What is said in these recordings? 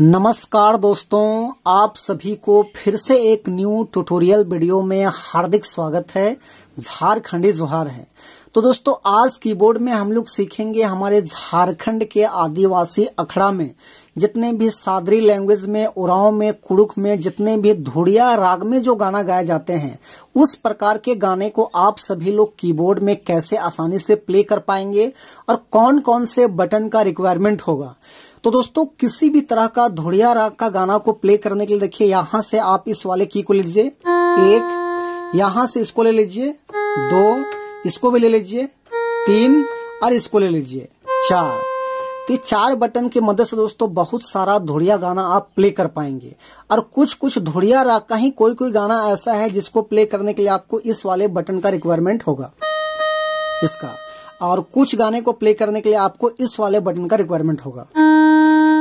नमस्कार दोस्तों, आप सभी को फिर से एक न्यू ट्यूटोरियल वीडियो में हार्दिक स्वागत है। झारखंडी जोहार है। तो दोस्तों, आज कीबोर्ड में हम लोग सीखेंगे हमारे झारखंड के आदिवासी अखड़ा में जितने भी सादरी लैंग्वेज में, उरांव में, कुड़ुक में, जितने भी धुड़िया राग में जो गाना गाए जाते हैं, उस प्रकार के गाने को आप सभी लोग कीबोर्ड में कैसे आसानी से प्ले कर पाएंगे और कौन कौन से बटन का रिक्वायरमेंट होगा। तो दोस्तों, किसी भी तरह का धुड़िया राग का गाना को प्ले करने के लिए देखिए, यहाँ से आप इस वाले की को लीजिए, एक, यहाँ से इसको ले लीजिए, दो, इसको भी ले लीजिए, तीन और इसको ले लीजिए, चार। तो चार बटन की मदद से दोस्तों बहुत सारा धुड़िया गाना आप प्ले कर पाएंगे। और कुछ धुड़िया राग का ही कोई गाना ऐसा है जिसको प्ले करने के लिए आपको इस वाले बटन का रिक्वायरमेंट होगा, इसका। और कुछ गाने को प्ले करने के लिए आपको इस वाले बटन का रिक्वायरमेंट होगा।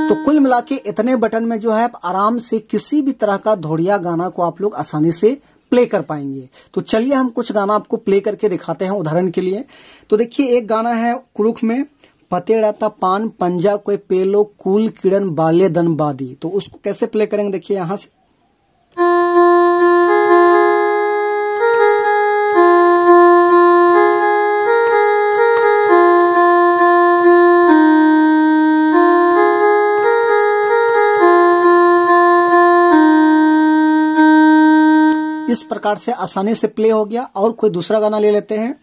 तो कुल मिला के इतने बटन में जो है आप आराम से किसी भी तरह का धुड़िया गाना को आप लोग आसानी से प्ले कर पाएंगे। तो चलिए हम कुछ गाना आपको प्ले करके दिखाते हैं उदाहरण के लिए। तो देखिए, एक गाना है कुरुख में, पतेड़ाता पान पंजा कोई पेलो कुल किरण बाल्य दन बादी। तो उसको कैसे प्ले करेंगे, देखिए यहां से। इस प्रकार से आसानी से प्ले हो गया। और कोई दूसरा गाना ले लेते हैं।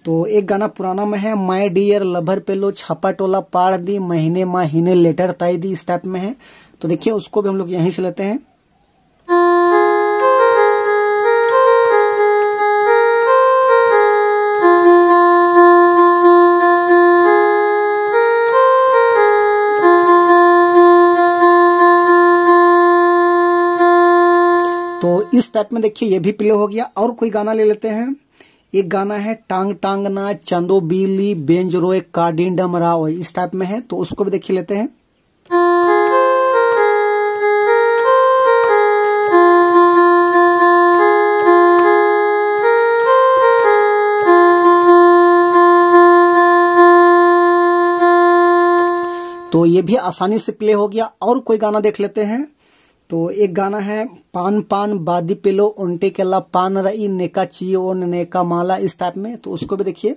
तो एक गाना पुराना में है, माय डियर लभर पेलो छापा टोला पाड़ दी महीने महीने लेटर ताई दी, इस टाइप में है। तो देखिए, उसको भी हम लोग यहीं से लेते हैं। तो इस टाइप में देखिए ये भी प्ले हो गया। और कोई गाना ले लेते हैं। एक गाना है, टांग टांग ना चंदो बीली बेंज रोए कार्डिन डमराओ, इस टाइप में है। तो उसको भी देखिए लेते हैं। तो ये भी आसानी से प्ले हो गया। और कोई गाना देख लेते हैं। तो एक गाना है, पान पान बादी पेलो उन्टे केला पान रई नेका चियो नेका माला, इस टाइप में। तो उसको भी देखिए।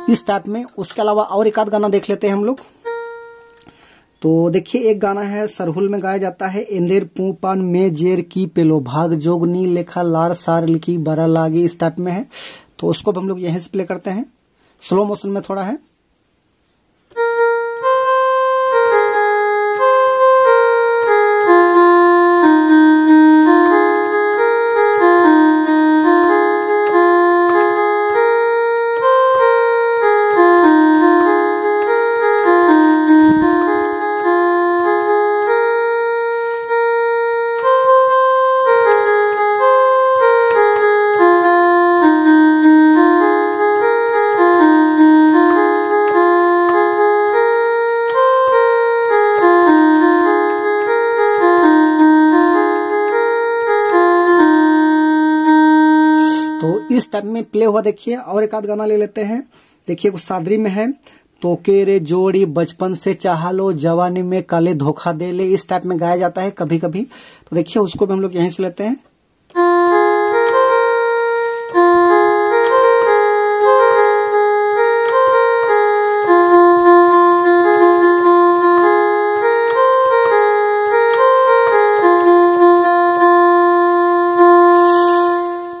इस टाइप में। उसके अलावा और एक आध गाना देख लेते हैं हम लोग। तो देखिए, एक गाना है, सरहुल में गाया जाता है, इंदेर पू पान में जेर की पेलो भाग जोगनी लेखा लार सार लिखी बरा लागी, इस टाइप में है। तो उसको भी हम लोग यहीं से प्ले करते हैं। स्लो मोशन में थोड़ा है। तो इस टाइप में प्ले हुआ देखिए। और एक आध गाना ले लेते हैं। देखिए, कुछ सादरी में है, तो के रे जोड़ी बचपन से चाह लो जवानी में काले धोखा दे ले, इस टाइप में गाया जाता है कभी कभी। तो देखिए, उसको भी हम लोग यहीं से लेते हैं।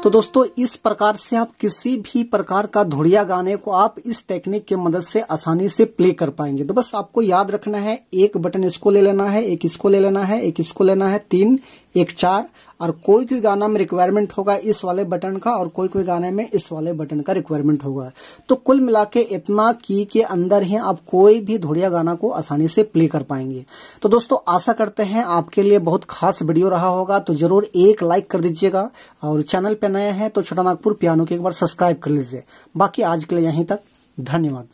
तो दोस्तों, इस प्रकार से आप किसी भी प्रकार का धुड़िया गाने को आप इस टेक्निक की मदद से आसानी से प्ले कर पाएंगे। तो बस आपको याद रखना है, एक बटन इसको ले लेना है, एक इसको ले लेना है, एक इसको लेना है, तीन, एक चार। और कोई गाना में रिक्वायरमेंट होगा इस वाले बटन का, और कोई गाने में इस वाले बटन का रिक्वायरमेंट होगा। तो कुल मिला के इतना की के अंदर ही आप कोई भी धुड़िया गाना को आसानी से प्ले कर पाएंगे। तो दोस्तों, आशा करते हैं आपके लिए बहुत खास वीडियो रहा होगा। तो जरूर एक लाइक कर दीजिएगा, और चैनल पे नए हैं तो छोटा नागपुर पियानो को एक बार सब्सक्राइब कर लीजिए। बाकी आज के लिए यहीं तक, धन्यवाद।